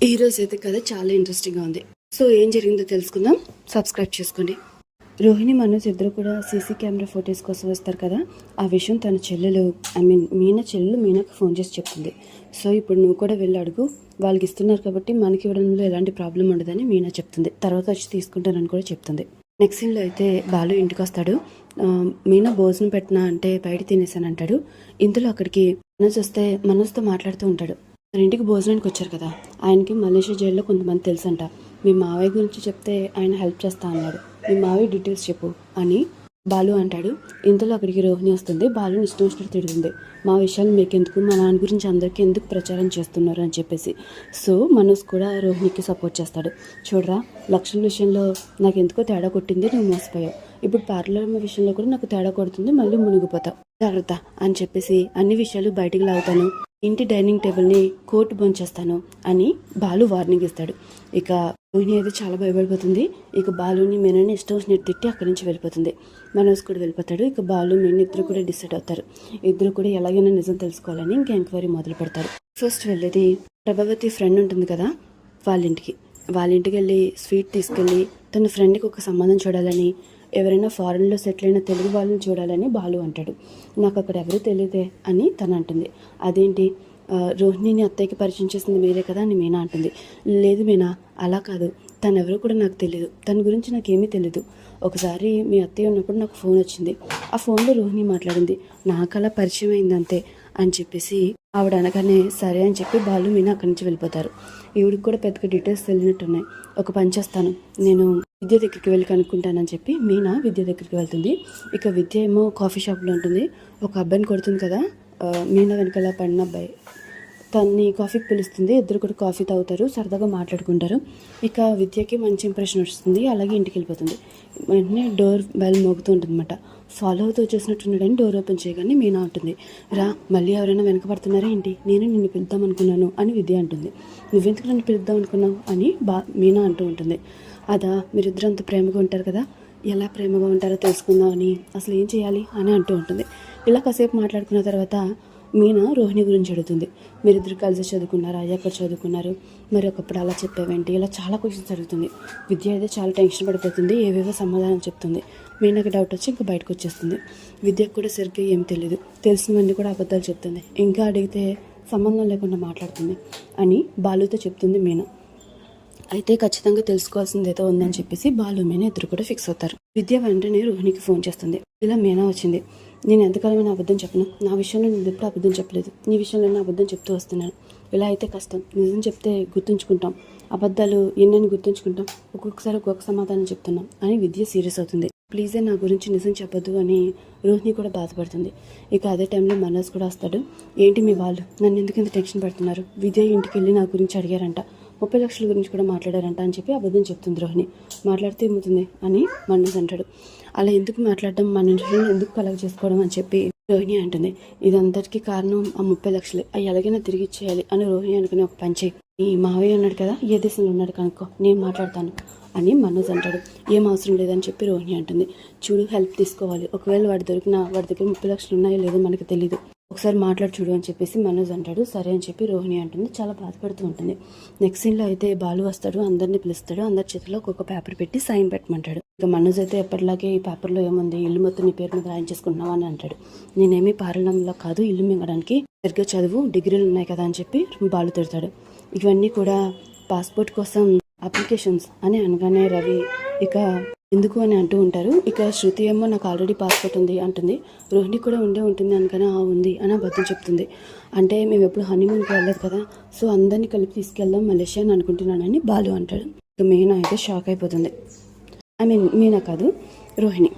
ఈరోజు అయితే కథ చాలా ఇంట్రెస్టింగ్గా ఉంది. సో ఏం జరిగిందో తెలుసుకుందాం. సబ్స్క్రైబ్ చేసుకోండి. రోహిణి, మనోజ్ ఇద్దరు కూడా సీసీ కెమెరా ఫొటోస్ కోసం వస్తారు కదా. ఆ విషయం తన చెల్లెలు మీనా చెల్లెలు మీనాకి ఫోన్ చేసి చెప్తుంది. సో ఇప్పుడు నువ్వు కూడా వెళ్ళి అడుగు, వాళ్ళకి ఇస్తున్నారు కాబట్టి మనకి ఇవ్వడంలో ఎలాంటి ప్రాబ్లం ఉండదని మీనా చెప్తుంది. తర్వాత వచ్చి తీసుకుంటానని కూడా చెప్తుంది. నెక్స్ట్ సీన్లో అయితే బాలు ఇంటికి వస్తాడు. మీనా భోజనం పెట్టినా అంటే బయట తినేసాను అంటాడు. ఇందులో అక్కడికి మనోజ్ వస్తే మనోజ్తో మాట్లాడుతూ ఉంటాడు. మన ఇంటికి భోజనానికి వచ్చారు కదా, ఆయనకి మలేషియా జైల్లో కొంతమంది తెలుసంట. మీ మావయ్య గురించి చెప్తే ఆయన హెల్ప్ చేస్తా అన్నాడు. మీ మావయ్య డీటెయిల్స్ చెప్పు అని బాలు అంటాడు. ఇంతలో అక్కడికి రోహిణి వస్తుంది. బాలుని ఇష్టం వచ్చినట్టు తిడుతుంది. మా విషయాలు మీకెందుకు, మా నాన్న గురించి అందరికీ ఎందుకు ప్రచారం చేస్తున్నారు అని చెప్పేసి. సో మనోజ్ కూడా రోహిణికి సపోర్ట్ చేస్తాడు. చూడరా, లక్షల విషయంలో నాకు ఎందుకో తేడా కొట్టింది, నువ్వు మోసపోయావు. ఇప్పుడు పార్లర్ విషయంలో కూడా నాకు తేడా కొడుతుంది, మళ్ళీ మునిగిపోతావు, జాగ్రత్త అని చెప్పేసి అన్ని విషయాలు బయటికి లాగుతాను, ఇంటి డైనింగ్ టేబుల్ని కోర్టు బొంచేస్తాను అని బాలు వార్నింగ్ ఇస్తాడు. ఇక రోహిణి అయితే చాలా భయపడిపోతుంది. ఇక బాలుని మీనని ఇష్టం వచ్చినట్టు తిట్టి అక్కడి నుంచి వెళ్ళిపోతుంది. మనోజ్ కూడా వెళ్ళిపోతాడు. ఇక బాలు మీన ఇద్దరు కూడా డిసైడ్ అవుతారు. ఇద్దరు కూడా ఎలాగైనా నిజం తెలుసుకోవాలని ఇంకా ఎంక్వైరీ మొదలు పెడతారు. ఫస్ట్ వెళ్ళేది ప్రభావతి ఫ్రెండ్ ఉంటుంది కదా, వాళ్ళ ఇంటికి వెళ్ళి స్వీట్ తీసుకెళ్ళి తన ఫ్రెండ్కి ఒక సంబంధం చూడాలని, ఎవరైనా ఫారెన్లో సెటిల్ అయిన తెలుగు వాళ్ళని చూడాలని బాలు అంటాడు. నాకు అక్కడ ఎవరూ తెలియదే అని తను అంటుంది. అదేంటి, రోహిణిని అత్తయ్యకి పరిచయం చేసింది మీరే కదా అని మీనా అంటుంది. లేదు మీనా, అలా కాదు, తను ఎవరో కూడా నాకు తెలియదు, తన గురించి నాకేమీ తెలీదు. ఒకసారి మీ అత్తయ్య ఉన్నప్పుడు నాకు ఫోన్ వచ్చింది, ఆ ఫోన్లో రోహిణి మాట్లాడింది, నాకు అలా పరిచయం అయింది అంతే అని చెప్పేసి ఆవిడ అనగానే సరే అని చెప్పి బాలు మీనా అక్కడి నుంచి వెళ్ళిపోతారు. ఈవిడికి కూడా పెద్దగా డీటెయిల్స్ తెలియనట్టున్నాయి. ఒక పని చేస్తాను, నేను విద్య దగ్గరికి వెళ్ళి కనుక్కుంటానని చెప్పి మీనా విద్య దగ్గరికి వెళ్తుంది. ఇక విద్య ఏమో కాఫీ షాప్లో ఉంటుంది. ఒక అబ్బాయిని కొడుతుంది కదా, మీనా వెనకాల పడిన అబ్బాయి, తన్ని కాఫీకి పిలుస్తుంది. ఇద్దరు కూడా కాఫీ తాగుతారు, సరదాగా మాట్లాడుకుంటారు. ఇక విద్యకి మంచి ఇంప్రెషన్ వస్తుంది. అలాగే ఇంటికి వెళ్ళిపోతుంది. వెంటనే డోర్ బెల్ మోగుతూ ఉంటుంది అనమాట. ఫాలో అవుతూ వచ్చేసినట్టున్నాడని డోర్ ఓపెన్ చేయగానే మీనా ఉంటుంది. రా, మళ్ళీ ఎవరైనా వెనకబడుతున్నారా ఏంటి, నేను నిన్ను పిలుద్దాం అనుకున్నాను అని విద్య అంటుంది. నువ్వెందుకు నన్ను పిలుద్దాం అనుకున్నావు అని మీనా అంటూ ఉంటుంది. అదా, మీరిద్దరు అంత ప్రేమగా ఉంటారు కదా, ఎలా ప్రేమగా ఉంటారో తెలుసుకుందామని, అసలు ఏం చేయాలి అని అంటూ ఉంటుంది. ఇలా కాసేపు మాట్లాడుకున్న తర్వాత మీనా రోహిణి గురించి అడుగుతుంది. మీరిద్దరు కలిసి చదువుకున్నారా, ఎక్కడ చదువుకున్నారు, మరి ఒకప్పుడు అలా చెప్పేవేంటి, ఇలా చాలా క్వశ్చన్స్ అడుగుతుంది. విద్య అయితే చాలా టెన్షన్ పడిపోతుంది, ఏవేవో సమాధానం చెప్తుంది. మీనాకి డౌట్ వచ్చి ఇంకా బయటకు వచ్చేస్తుంది. విద్యకు కూడా సరిగ్గా ఏం తెలియదు, తెలిసినవన్నీ కూడా అబద్ధాలు చెప్తుంది. ఇంకా అడిగితే సంబంధం లేకుండా మాట్లాడుతుంది అని బాలుతో చెప్తుంది మీనా. అయితే ఖచ్చితంగా తెలుసుకోవాల్సింది ఏదో ఉందని చెప్పేసి బాలు మీనా ఇద్దరు కూడా ఫిక్స్ అవుతారు. విద్య వెంటనే రోహిణికి ఫోన్ చేస్తుంది. ఇలా మీనా వచ్చింది, నేను ఎంతకాలమైనా అబద్ధం చెప్పను, నా విషయంలో నేను ఎప్పుడు అబద్ధం చెప్పలేదు, నీ విషయంలో నేను అబద్ధం చెప్తూ వస్తున్నాను, ఇలా అయితే కష్టం, నిజం చెప్తే గుర్తుంచుకుంటాం, అబద్ధాలు ఎన్నని గుర్తుంచుకుంటాం, ఒక్కొక్కసారి ఒక్కొక్క సమాధానం చెప్తున్నాం అని విద్య సీరియస్ అవుతుంది. ప్లీజే నా గురించి నిజం చెప్పొద్దు అని రోహిణి కూడా బాధపడుతుంది. ఇక అదే టైంలో మనోజ్ కూడా వస్తాడు. ఏంటి మీ వాళ్ళు నన్ను ఎందుకు ఇంత టెన్షన్ పడుతున్నారు, విద్య ఇంటికి వెళ్ళి నా గురించి అడిగారంట, 30 లక్షల గురించి కూడా మాట్లాడారంట అని చెప్పి అబద్ధం చెప్తుంది రోహిణి. మాట్లాడితే ఏమవుతుంది అని మనోజ్ అంటాడు. అలా ఎందుకు మాట్లాడడం, మన ఇంట్లో ఎందుకు కలెక్ట్ చేసుకోవడం అని చెప్పి రోహిణి అంటుంది. ఇదంతటికీ కారణం ఆ 30 లక్షలు, అవి ఎలాగైనా తిరిగి ఇచ్చేయాలి అని రోహిణి అనుకుని ఒక పని చేయి, ఈ మావయ్య ఉన్నాడు కదా, ఏ దేశంలో ఉన్నాడు కనుక్కో, నేను మాట్లాడతాను అని మనోజ్ అంటాడు. ఏం అవసరం లేదని చెప్పి రోహిణి అంటుంది. చూడు, హెల్ప్ తీసుకోవాలి, ఒకవేళ వాడి దొరికినా వాడి దగ్గర 30 లక్షలు ఉన్నాయో లేదో మనకు తెలియదు, ఒకసారి మాట్లాడి చూడు అని చెప్పేసి మనోజ్ అంటాడు. సరే అని చెప్పి రోహిణి అంటుంది. చాలా బాధపడుతూ ఉంటుంది. నెక్స్ట్ సీన్లో అయితే బాలు వస్తాడు, అందరినీ పిలుస్తాడు. అందరి చేతిలో ఒక్కొక్క పేపర్ పెట్టి సైన్ పెట్టమంటాడు. ఇక మనోజ్ అయితే ఎప్పటిలాగే ఈ పేపర్లో ఏముంది, ఇల్లు మొత్తం నీ పేరు మీద రాయించేసుకుంటున్నావా అని అంటాడు. నేనేమీ పాలనంలో కాదు, ఇల్లు మింగడానికి సరిగ్గా చదువు, డిగ్రీలు ఉన్నాయి కదా అని చెప్పి బాలు తిడతాడు. ఇవన్నీ కూడా పాస్పోర్ట్ కోసం అప్లికేషన్స్ అని అనగానే రవి ఇక ఎందుకు అని అంటూ ఉంటారు. ఇక శృతి ఏమో నాకు ఆల్రెడీ పాస్పోర్ట్ ఉంది అంటుంది. రోహిణి కూడా ఉండే ఉంటుంది అనగానే ఉంది అని అబద్ధం చెప్తుంది. అంటే మేము ఎప్పుడు హనీమూన్కి వెళ్ళలేదు కదా, సో అందరినీ కలిపి తీసుకెళ్దాం మలేషియా అని అనుకుంటున్నానని బాలు అంటాడు. ఇక మీనా అయితే షాక్ అయిపోతుంది. మీనా కాదు, రోహిణి.